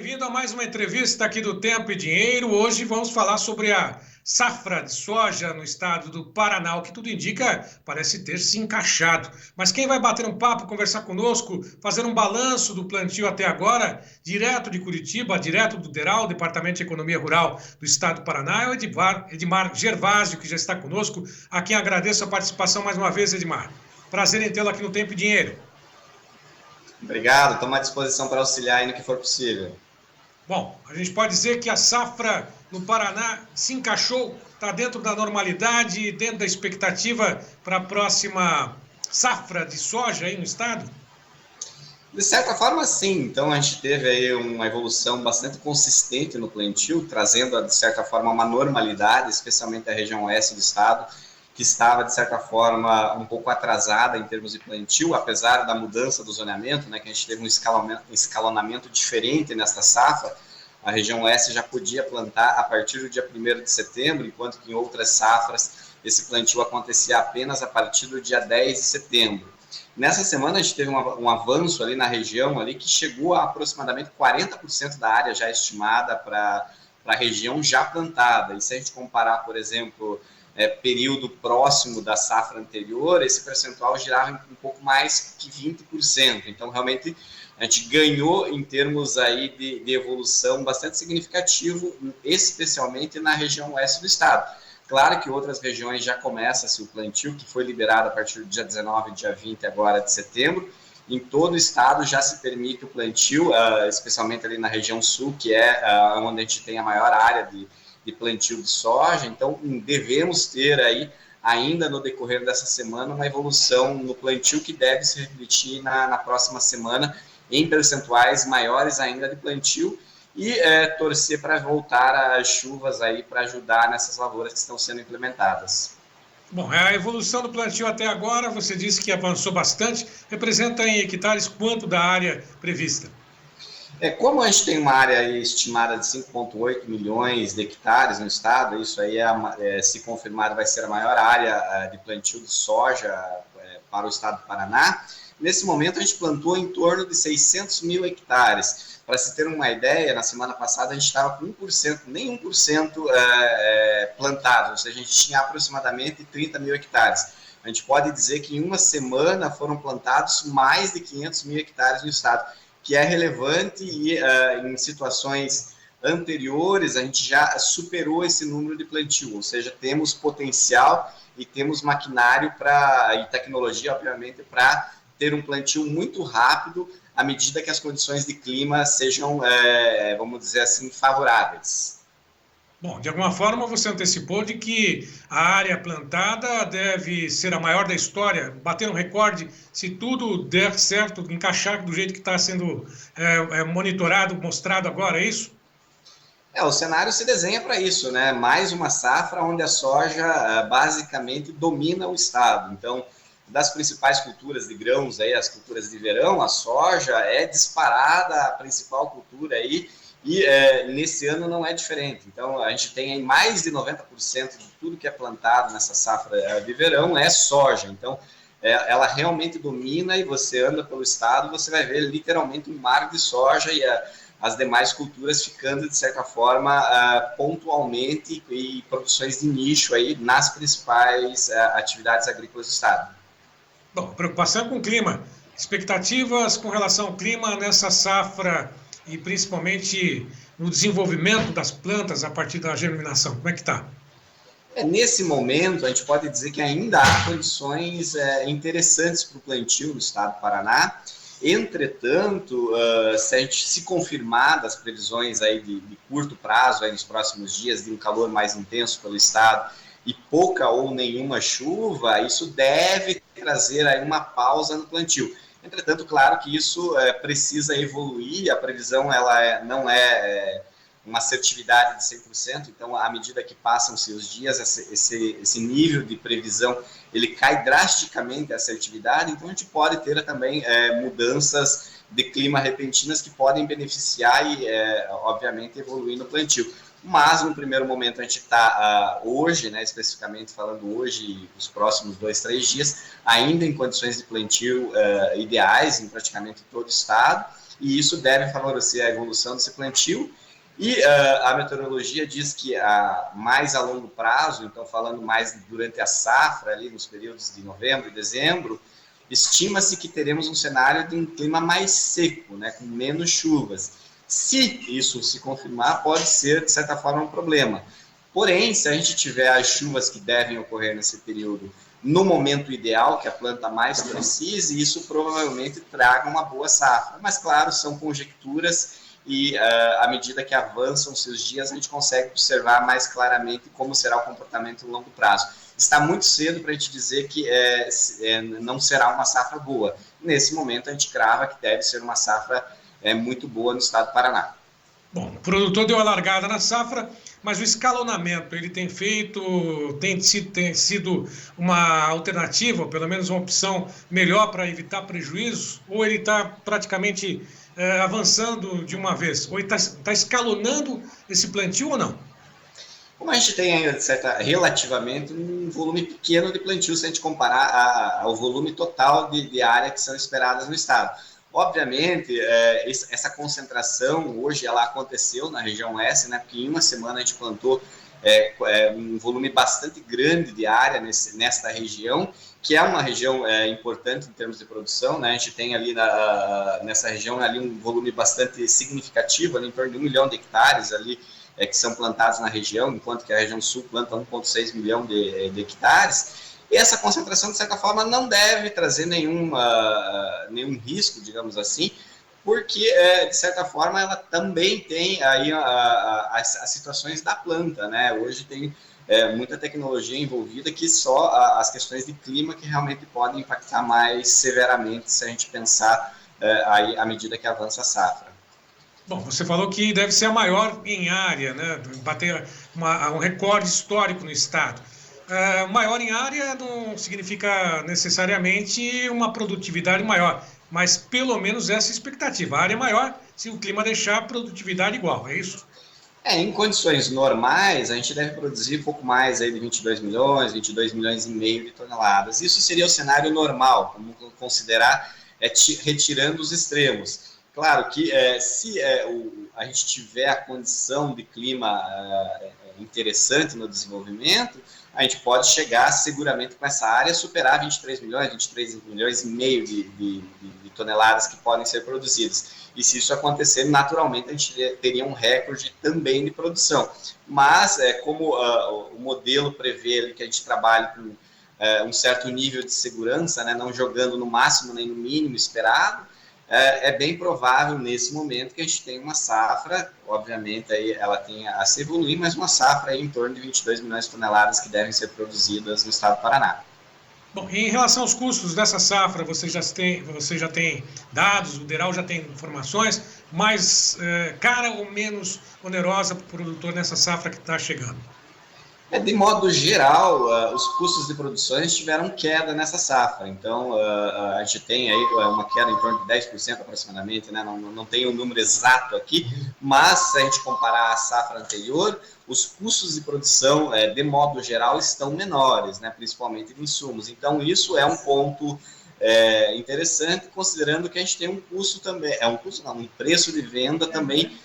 bem-vindo a mais uma entrevista aqui do Tempo e Dinheiro. Hoje vamos falar sobre a safra de soja no estado do Paraná. O que tudo indica, parece ter se encaixado. Mas quem vai bater um papo, conversar conosco, fazer um balanço do plantio até agora, direto de Curitiba, direto do DERAL, Departamento de Economia Rural do estado do Paraná, é o Edmar Gervásio, que já está conosco. A quem agradeço a participação mais uma vez, Edmar. Prazer em tê-lo aqui no Tempo e Dinheiro. Obrigado, estamos à disposição para auxiliar aí no que for possível. Bom, a gente pode dizer que a safra no Paraná se encaixou, está dentro da normalidade, dentro da expectativa para a próxima safra de soja aí no estado? De certa forma, sim. Então, a gente teve aí uma evolução bastante consistente no plantio, trazendo, de certa forma, uma normalidade, especialmente a região oeste do estado, que estava, de certa forma, um pouco atrasada em termos de plantio, apesar da mudança do zoneamento, né, que a gente teve um escalonamento diferente nesta safra. A região oeste já podia plantar a partir do dia 1º de setembro, enquanto que em outras safras esse plantio acontecia apenas a partir do dia 10 de setembro. Nessa semana a gente teve um avanço ali na região ali que chegou a aproximadamente 40% da área já estimada para a região já plantada. E se a gente comparar, por exemplo, período próximo da safra anterior, esse percentual girava um pouco mais que 20%. Então, realmente, a gente ganhou em termos aí de evolução bastante significativo, especialmente na região oeste do estado. Claro que outras regiões já começa-se o plantio, que foi liberado a partir do dia 19 e dia 20 agora de setembro. Em todo o estado já se permite o plantio, especialmente ali na região sul, que é onde a gente tem a maior área de plantio de soja. Então, devemos ter aí, ainda no decorrer dessa semana, uma evolução no plantio que deve se refletir na próxima semana em percentuais maiores ainda de plantio, e torcer para voltar as chuvas aí para ajudar nessas lavouras que estão sendo implementadas. Bom, a evolução do plantio até agora, você disse que avançou bastante, representa em hectares quanto da área prevista? Como a gente tem uma área estimada de 5,8 milhões de hectares no estado, isso aí, se confirmado, vai ser a maior área de plantio de soja para o estado do Paraná. Nesse momento, a gente plantou em torno de 600 mil hectares. Para se ter uma ideia, na semana passada a gente estava com 1%, nem 1% plantado, ou seja, a gente tinha aproximadamente 30 mil hectares. A gente pode dizer que em uma semana foram plantados mais de 500 mil hectares no estado, que é relevante, e em situações anteriores a gente já superou esse número de plantio, ou seja, temos potencial e temos maquinário e tecnologia, obviamente, para ter um plantio muito rápido à medida que as condições de clima sejam, vamos dizer assim, favoráveis. Bom, de alguma forma você antecipou de que a área plantada deve ser a maior da história, bater um recorde, se tudo der certo, encaixar do jeito que está sendo monitorado, mostrado agora, é isso? O cenário se desenha para isso, né? Mais uma safra onde a soja basicamente domina o estado. Então, das principais culturas de grãos, aí, as culturas de verão, a soja é disparada a principal cultura aí, e nesse ano não é diferente. Então, a gente tem aí mais de 90% de tudo que é plantado nessa safra de verão é soja. Então, ela realmente domina, e você anda pelo estado, você vai ver literalmente um mar de soja, e as demais culturas ficando, de certa forma, pontualmente, e produções de nicho aí nas principais atividades agrícolas do estado. Bom, preocupação com o clima, expectativas com relação ao clima nessa safra e principalmente no desenvolvimento das plantas a partir da germinação, como é que está? Nesse momento, a gente pode dizer que ainda há condições interessantes para o plantio no estado do Paraná. Entretanto, se a gente se confirmar das previsões aí de curto prazo, aí nos próximos dias, de um calor mais intenso pelo estado e pouca ou nenhuma chuva, isso deve trazer aí uma pausa no plantio. Entretanto, claro que isso precisa evoluir, a previsão não é uma assertividade de 100%, então, à medida que passam-se os dias, esse nível de previsão, ele cai drasticamente a assertividade, então a gente pode ter também mudanças de clima repentinas que podem beneficiar e, obviamente, evoluir no plantio. Mas, no primeiro momento, a gente está hoje, né, especificamente falando hoje, os próximos 2, 3 dias, ainda em condições de plantio ideais em praticamente todo o estado, e isso deve favorecer a evolução desse plantio. E a meteorologia diz que mais a longo prazo, então falando mais durante a safra, ali nos períodos de novembro e dezembro, estima-se que teremos um cenário de um clima mais seco, né, com menos chuvas. Se isso se confirmar, pode ser, de certa forma, um problema. Porém, se a gente tiver as chuvas que devem ocorrer nesse período no momento ideal, que a planta mais precise, isso provavelmente traga uma boa safra. Mas, claro, são conjecturas e à medida que avançam os dias, a gente consegue observar mais claramente como será o comportamento no longo prazo. Está muito cedo para a gente dizer que não será uma safra boa. Nesse momento, a gente crava que deve ser uma safra muito boa no estado do Paraná. Bom, o produtor deu a largada na safra, mas o escalonamento ele tem sido uma alternativa, ou pelo menos uma opção melhor para evitar prejuízos, ou ele está praticamente avançando de uma vez, ou ele está escalonando esse plantio ou não? Como a gente tem relativamente um volume pequeno de plantio, se a gente comparar ao volume total de área que são esperadas no estado. Obviamente, essa concentração hoje ela aconteceu na região oeste, né, porque em uma semana a gente plantou um volume bastante grande de área nesta região, que é uma região importante em termos de produção, né? A gente tem ali nessa região ali um volume bastante significativo, ali em torno de 1 milhão de hectares ali, que são plantados na região, enquanto que a região sul planta 1,6 milhão de hectares. E essa concentração, de certa forma, não deve trazer nenhum risco, digamos assim, porque, de certa forma, ela também tem aí as situações da planta, né? Hoje tem muita tecnologia envolvida que só as questões de clima que realmente podem impactar mais severamente se a gente pensar aí à medida que avança a safra. Bom, você falou que deve ser a maior em área, né? Bater um recorde histórico no estado. Maior em área não significa necessariamente uma produtividade maior, mas pelo menos essa expectativa. A área é maior se o clima deixar a produtividade igual, é isso? Em condições normais, a gente deve produzir um pouco mais aí de 22 milhões e meio de toneladas. Isso seria o cenário normal, vamos considerar, retirando os extremos. Claro que se a gente tiver a condição de clima interessante no desenvolvimento, a gente pode chegar seguramente com essa área, superar 23 milhões e meio de toneladas que podem ser produzidas. E se isso acontecer, naturalmente a gente teria um recorde também de produção. Mas, como o modelo prevê que a gente trabalhe com um certo nível de segurança, né, não jogando no máximo nem no mínimo esperado, é bem provável nesse momento que a gente tenha uma safra, obviamente aí ela tem a se evoluir, mas uma safra aí em torno de 22 milhões de toneladas que devem ser produzidas no estado do Paraná. Bom, em relação aos custos dessa safra, você já tem dados, o DERAL já tem informações, mais cara ou menos onerosa para o produtor nessa safra que está chegando? De modo geral, os custos de produção tiveram queda nessa safra, então a gente tem aí uma queda em torno de 10% aproximadamente, né? Não tem um número exato aqui, mas se a gente comparar a safra anterior, os custos de produção, de modo geral, estão menores, né? Principalmente de insumos. Então isso é um ponto interessante, considerando que a gente tem um custo também, um preço de venda também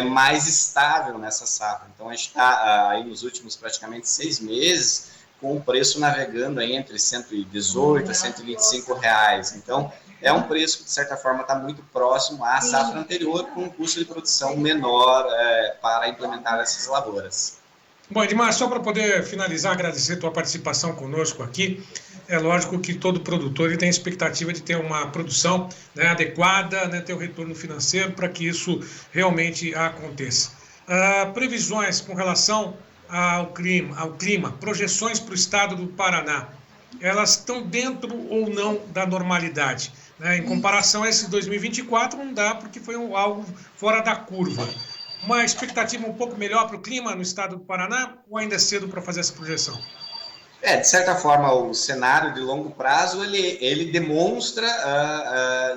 mais estável nessa safra. Então, a gente está aí nos últimos praticamente 6 meses com o preço navegando aí entre 118 a 125 reais. Então, é um preço que, de certa forma, está muito próximo à safra anterior, com um custo de produção menor para implementar essas lavouras. Bom, Edmar, só para poder finalizar, agradecer a tua participação conosco aqui. É lógico que todo produtor ele tem a expectativa de ter uma produção, né, adequada, né, ter o retorno financeiro para que isso realmente aconteça. Previsões com relação ao clima, projeções para o estado do Paraná, elas estão dentro ou não da normalidade? Né? Em comparação a esse 2024, não dá porque foi algo fora da curva. Uma expectativa um pouco melhor para o clima no estado do Paraná ou ainda é cedo para fazer essa projeção? De certa forma, o cenário de longo prazo, ele demonstra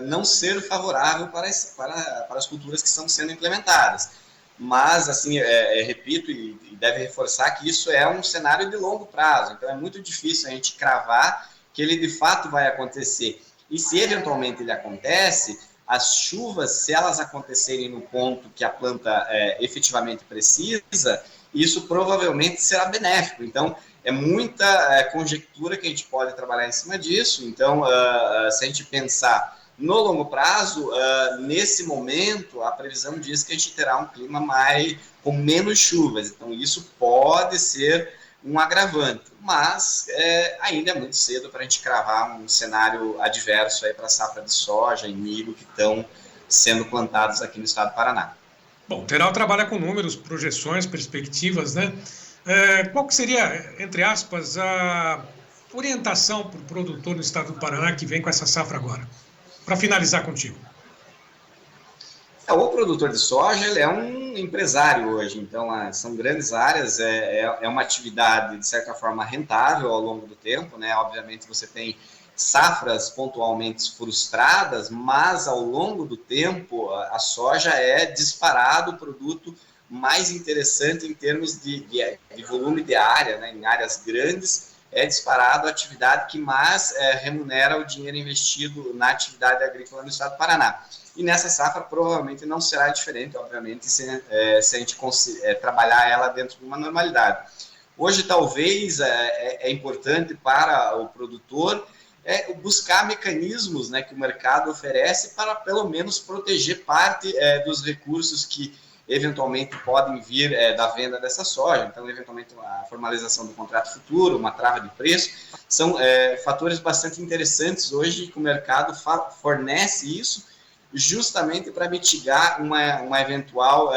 não ser favorável para as culturas que estão sendo implementadas. Mas, assim, repito e deve reforçar que isso é um cenário de longo prazo, então é muito difícil a gente cravar que ele de fato vai acontecer. E se eventualmente ele acontece, as chuvas, se elas acontecerem no ponto que a planta efetivamente precisa, isso provavelmente será benéfico. Então, é muita conjectura que a gente pode trabalhar em cima disso. Então, se a gente pensar no longo prazo, nesse momento, a previsão diz que a gente terá um clima com menos chuvas. Então, isso pode ser um agravante, mas ainda é muito cedo para a gente cravar um cenário adverso para a safra de soja e milho que estão sendo plantados aqui no estado do Paraná. Bom, o Teral trabalha com números, projeções, perspectivas, né? Qual que seria, entre aspas, a orientação para o produtor no estado do Paraná que vem com essa safra agora? Para finalizar contigo. O produtor de soja ele é um empresário hoje, então são grandes áreas, é uma atividade de certa forma rentável ao longo do tempo, né? Obviamente você tem safras pontualmente frustradas, mas ao longo do tempo a soja é disparado o produto mais interessante em termos de volume de área, né? Em áreas grandes é disparado a atividade que mais remunera o dinheiro investido na atividade agrícola no estado do Paraná. E nessa safra provavelmente não será diferente, obviamente, se a gente trabalhar ela dentro de uma normalidade. Hoje, talvez, é importante para o produtor buscar mecanismos, né, que o mercado oferece para, pelo menos, proteger parte dos recursos que eventualmente podem vir da venda dessa soja. Então, eventualmente, a formalização do contrato futuro, uma trava de preço, são fatores bastante interessantes hoje que o mercado fornece isso, justamente para mitigar uma eventual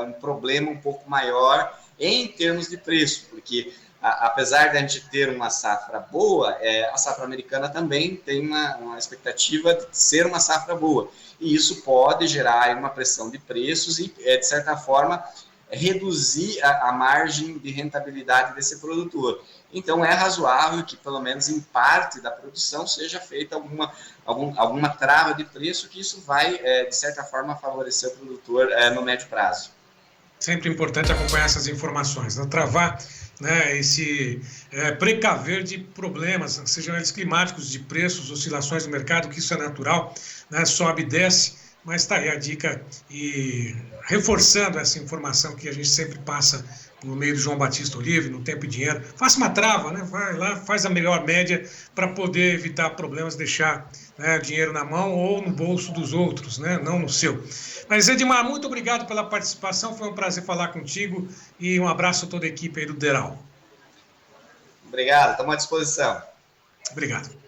um problema um pouco maior em termos de preço, porque apesar de a gente ter uma safra boa, a safra americana também tem uma expectativa de ser uma safra boa, e isso pode gerar uma pressão de preços e, de certa forma, reduzir a margem de rentabilidade desse produtor. Então, é razoável que, pelo menos em parte da produção, seja feita alguma trava de preço, que isso vai, de certa forma, favorecer o produtor no médio prazo. Sempre importante acompanhar essas informações, não travar, né, precaver de problemas, sejam eles climáticos, de preços, oscilações do mercado, que isso é natural, né, sobe e desce. Mas está aí a dica, e reforçando essa informação que a gente sempre passa por meio do João Batista Olive, no Tempo e Dinheiro. Faça uma trava, né? Vai lá, faz a melhor média para poder evitar problemas, deixar, né, dinheiro na mão ou no bolso dos outros, né? Não no seu. Mas, Edmar, muito obrigado pela participação, foi um prazer falar contigo e um abraço a toda a equipe aí do Teral. Obrigado, estamos à disposição. Obrigado.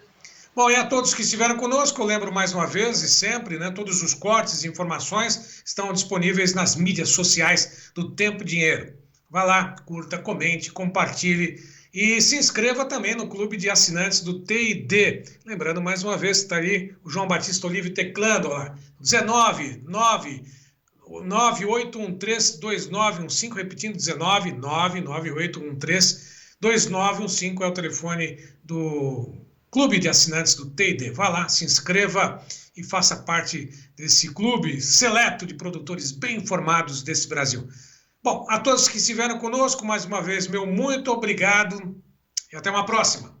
Bom, e a todos que estiveram conosco, eu lembro mais uma vez e sempre, né, todos os cortes e informações estão disponíveis nas mídias sociais do Tempo e Dinheiro. Vá lá, curta, comente, compartilhe e se inscreva também no clube de assinantes do TID. Lembrando mais uma vez, está ali o João Batista Olive teclando, ó, 1998132915, repetindo, 1998132915 é o telefone do Clube de Assinantes do TID. Vá lá, se inscreva e faça parte desse clube seleto de produtores bem informados desse Brasil. Bom, a todos que estiveram conosco, mais uma vez, meu muito obrigado e até uma próxima.